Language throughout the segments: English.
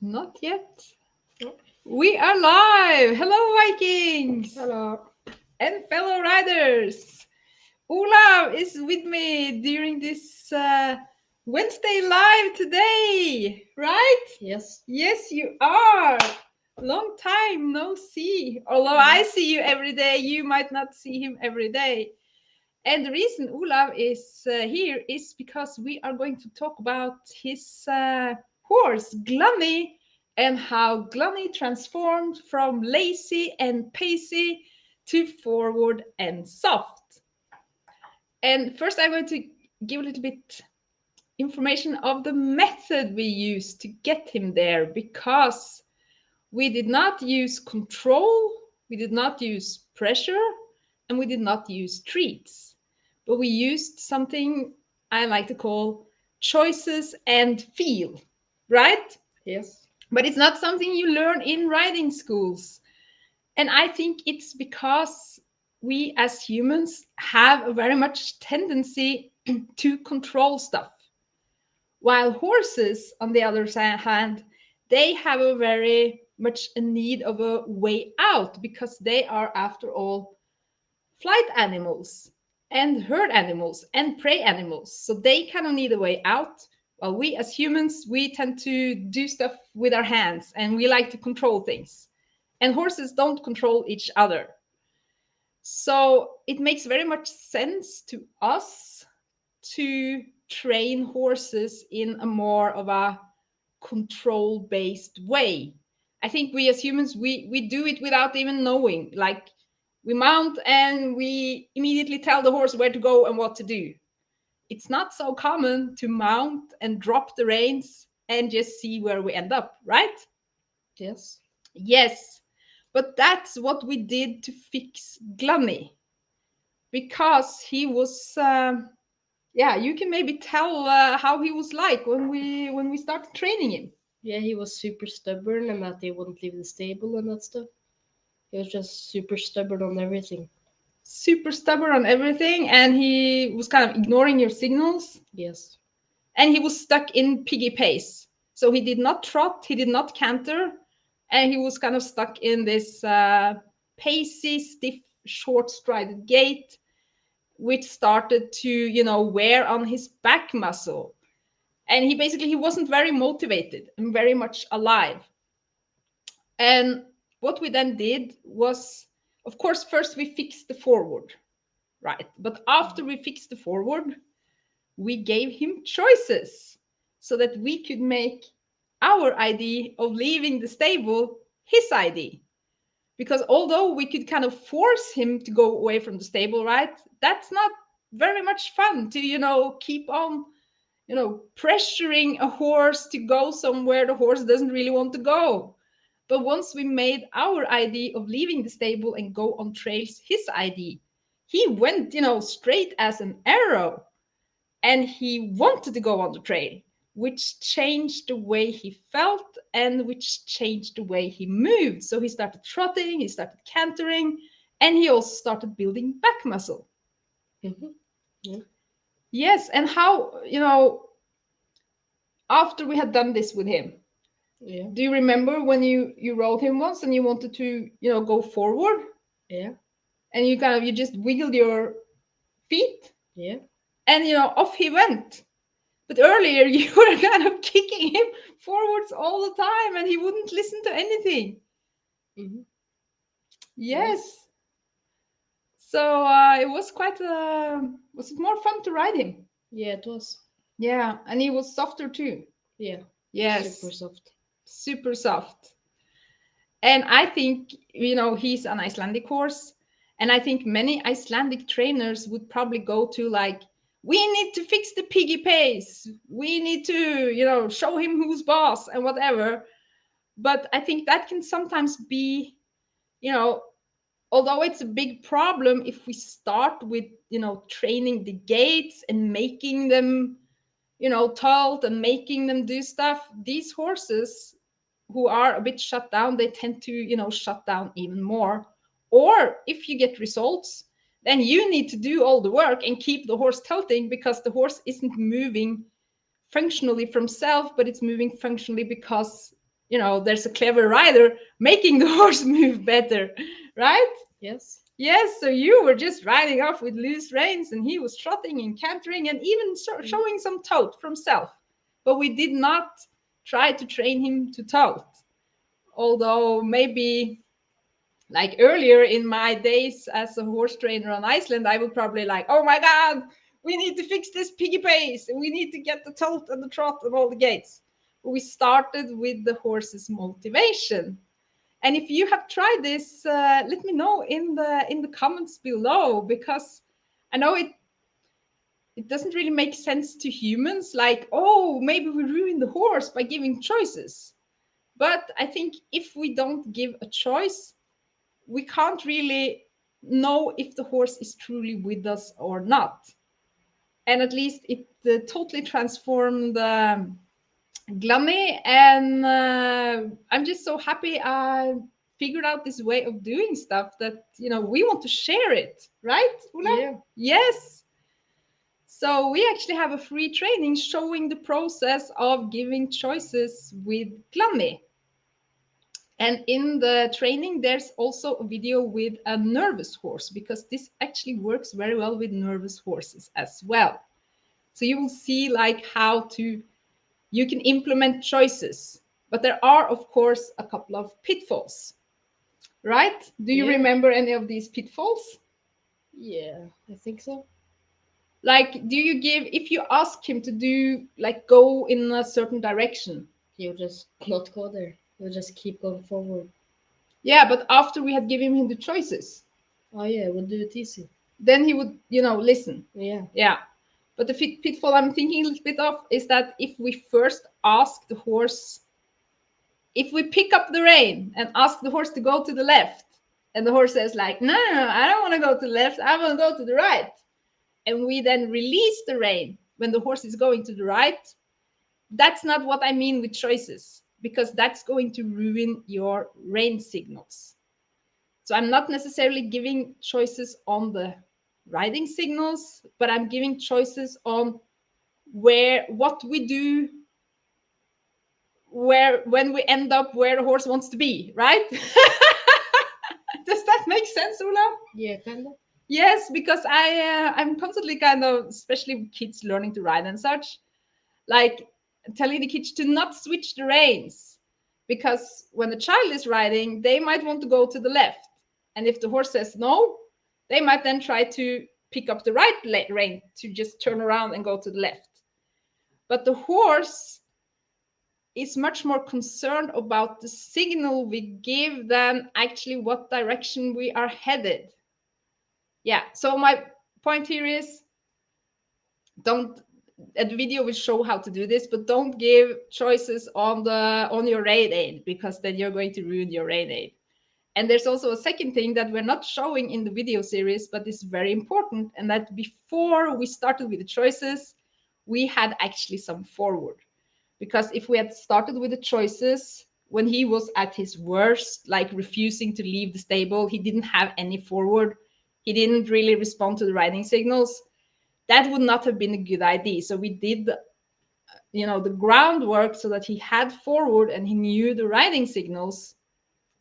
Not yet. We are live. Hello, Vikings. Hello. And fellow riders. Olav is with me during this Wednesday live today, right? Yes. Yes, you are. Long time no see. Although I see you every day, you might not see him every day. And the reason Olav is here is because we are going to talk about his horse, Glummy, and how Glummy transformed from lazy and pacey to forward and soft. And first, I'm going to give a little bit information of the method we used to get him there because we did not use control, we did not use pressure, and we did not use treats. But we used something I like to call choices and feel, right? Yes. But it's not something you learn in riding schools. And I think it's because we as humans have a very much tendency to control stuff. While horses, on the other hand, they have a very much a need of a way out because they are, after all, flight animals and herd animals and prey animals. So they kind of need a way out. While we as humans, we tend to do stuff with our hands and we like to control things. And horses don't control each other. So it makes very much sense to us to train horses in a more of a control based way. I think we as humans we do it without even knowing. Like we mount and we immediately tell the horse where to go and what to do. It's not so common to mount and drop the reins and just see where we end up, right? Yes. Yes. But that's what we did to fix Glummy because he was yeah, you can maybe tell how he was like when we started training him. Yeah, he was super stubborn and that he wouldn't leave the stable and that stuff. He was just super stubborn on everything. Super stubborn on everything, and he was kind of ignoring your signals, Yes. and he was stuck in piggy pace. So he did not trot, he did not canter, and he was kind of stuck in this pacey, stiff, short strided gait, which started to, wear on his back muscle. And he wasn't very motivated and very much alive. And what we then did was, of course, first we fixed the forward, right? But after we fixed the forward, we gave him choices so that we could make our idea of leaving the stable his idea. Because although we could kind of force him to go away from the stable, right? That's not very much fun to, keep on, pressuring a horse to go somewhere the horse doesn't really want to go. But once we made our idea of leaving the stable and go on trails his idea, he went, straight as an arrow and he wanted to go on the trail, which changed the way he felt and which changed the way he moved. So he started trotting, he started cantering, and he also started building back muscle. Mm-hmm. Yeah. Yes, and how, after we had done this with him, Yeah. do you remember when you rode him once and you wanted to, go forward? Yeah. And you just wiggled your feet Yeah. and off he went. But earlier you were kind of kicking him forwards all the time and he wouldn't listen to anything. Mm-hmm. Yes. So it was quite was it more fun to ride him? Yeah, it was. Yeah, and he was softer too. Yeah. Yes, Super soft. super soft. And I think, he's an Icelandic horse. And I think many Icelandic trainers would probably go to like, we need to fix the piggy pace. We need to, show him who's boss and whatever. But I think that can sometimes be, you know, although it's a big problem if we start with, training the gaits and making them, told and making them do stuff, these horses who are a bit shut down, they tend to, shut down even more. Or if you get results, then you need to do all the work and keep the horse tilting because the horse isn't moving functionally from self, but it's moving functionally because there's a clever rider making the horse move better, right? Yes. Yes, so you were just riding off with loose reins, and he was trotting and cantering and even showing some tote from self. But we did not try to train him to tote. Although maybe like earlier in my days as a horse trainer on Iceland, I would probably like, oh my God, we need to fix this piggy pace, and we need to get the tote and the trot and all the gaits. But we started with the horse's motivation. And if you have tried this, let me know in the comments below, because I know it doesn't really make sense to humans. Like, oh, maybe we ruin the horse by giving choices. But I think if we don't give a choice, we can't really know if the horse is truly with us or not. And at least it totally transformed Glummy, and I'm just so happy I figured out this way of doing stuff that we want to share it, right, Ula? Yeah. Yes. So we actually have a free training showing the process of giving choices with Glummy. And in the training, there's also a video with a nervous horse, because this actually works very well with nervous horses as well. So you will see like how to you can implement choices, but there are, of course, a couple of pitfalls, right? Do you Yeah. remember any of these pitfalls? Yeah, I think so. Like, do you give, if you ask him to do, like, go in a certain direction? He'll just not go there. He'll just keep going forward. Yeah, but after we had given him the choices, Oh yeah, we'll do it easy. then he would, listen. Yeah. Yeah. But the pitfall I'm thinking a little bit of is that if we first ask the horse, if we pick up the rein and ask the horse to go to the left, and the horse says like, no, I don't want to go to the left, I want to go to the right, and we then release the rein when the horse is going to the right, that's not what I mean with choices, because that's going to ruin your rein signals. So I'm not necessarily giving choices on the riding signals, but I'm giving choices on what we do, when we end up where the horse wants to be, right? Does that make sense, Ula? Yeah, kind of. Yes, because I'm constantly kind of, especially with kids learning to ride and such, like telling the kids to not switch the reins, because when the child is riding, they might want to go to the left, and if the horse says no, they might then try to pick up the right rein to just turn around and go to the left. But the horse is much more concerned about the signal we give than actually what direction we are headed. Yeah, so my point here is, don't, a video will show how to do this, but don't give choices on your rein aid, because then you're going to ruin your rein aid. And there's also a second thing that we're not showing in the video series, but is very important, and that before we started with the choices, we had actually some forward. Because if we had started with the choices when he was at his worst, like refusing to leave the stable, he didn't have any forward, he didn't really respond to the riding signals, that would not have been a good idea. So we did the groundwork so that he had forward and he knew the riding signals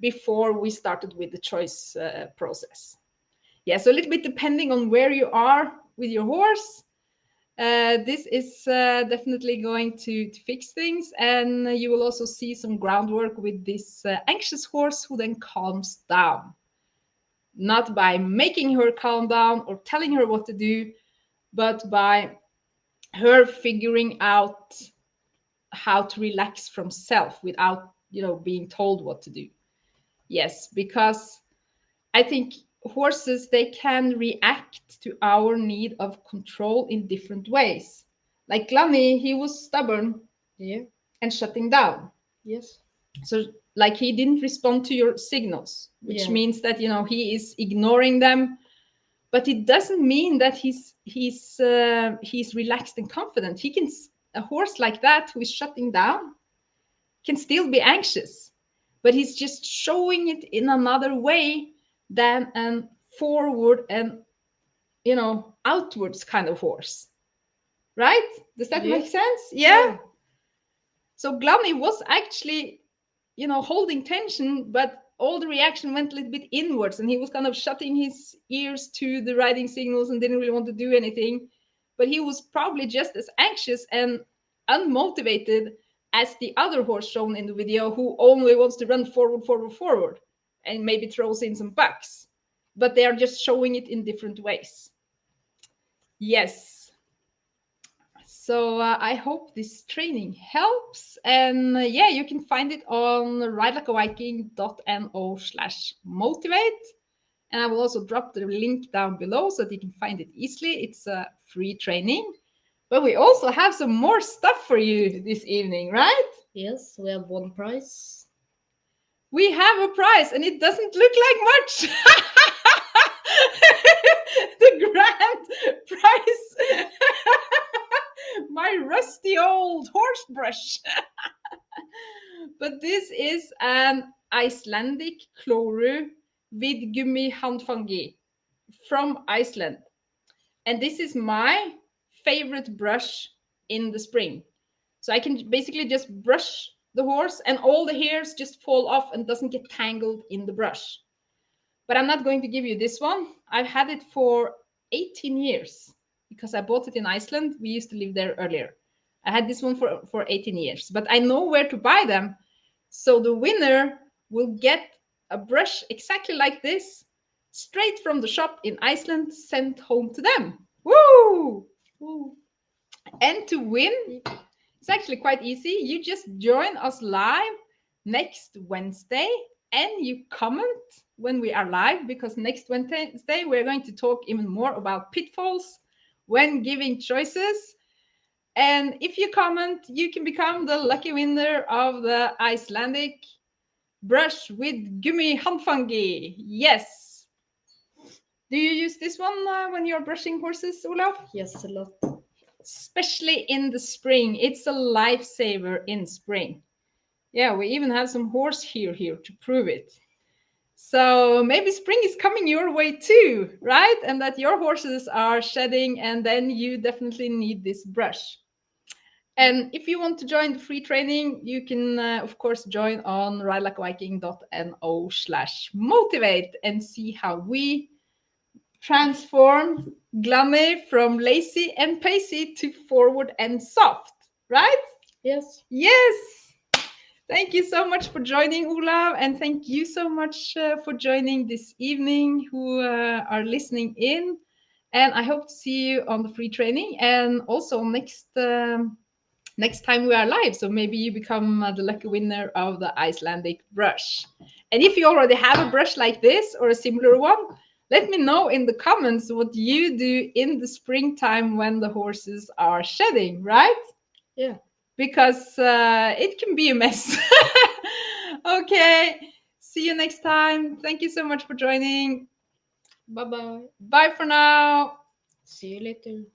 before we started with the choice process. Yeah, so a little bit depending on where you are with your horse, this is definitely going to fix things, and you will also see some groundwork with this anxious horse who then calms down. Not by making her calm down or telling her what to do, but by her figuring out how to relax from self without being told what to do. Yes, because I think horses, they can react to our need of control in different ways. Like Glummy, he was stubborn. Yeah. And shutting down. Yes. So like he didn't respond to your signals, which means that he is ignoring them. But it doesn't mean that he's relaxed and confident. A horse like that who is shutting down can still be anxious, but he's just showing it in another way than an forward and outwards kind of horse, right? Does that make sense? Yeah. So Glummy was actually holding tension, but all the reaction went a little bit inwards, and he was kind of shutting his ears to the riding signals and didn't really want to do anything. But he was probably just as anxious and unmotivated as the other horse shown in the video, who only wants to run forward, forward, forward, and maybe throws in some bucks. But they are just showing it in different ways. Yes. So I hope this training helps. And yeah, you can find it on ridelikeaviking.no/motivate. And I will also drop the link down below so that you can find it easily. It's a free training. But we also have some more stuff for you this evening, right? Yes, we have one prize. We have a prize, and it doesn't look like much. The grand prize. My rusty old horse brush. But this is an Icelandic Kloru with Glummy handfangi from Iceland. And this is my favorite brush in the spring. So I can basically just brush the horse and all the hairs just fall off and doesn't get tangled in the brush. But I'm not going to give you this one. I've had it for 18 years because I bought it in Iceland. We used to live there earlier. I had this one for 18 years, but I know where to buy them. So the winner will get a brush exactly like this, straight from the shop in Iceland, sent home to them. Woo! Woo. And to win, it's actually quite easy. You just join us live next Wednesday and you comment when we are live, because next Wednesday we're going to talk even more about pitfalls when giving choices. And if you comment, you can become the lucky winner of the Icelandic brush with Glummy handfangi. Yes. Do you use this one when you're brushing horses, Olav? Yes, a lot. Especially in the spring. It's a lifesaver in spring. Yeah, we even have some horse hair here to prove it. So maybe spring is coming your way too, right? And that your horses are shedding, and then you definitely need this brush. And if you want to join the free training, you can, of course, join on ridelikeaviking.no/motivate and see how we transform Glummy from lazy and pacey to forward and soft, right? Yes. Yes. Thank you so much for joining, Olav, and thank you so much for joining this evening who are listening in. And I hope to see you on the free training and also next time we are live. So maybe you become the lucky winner of the Icelandic brush. And if you already have a brush like this or a similar one, let me know in the comments what you do in the springtime when the horses are shedding, right? Yeah. Because it can be a mess. Okay. See you next time. Thank you so much for joining. Bye-bye. Bye for now. See you later.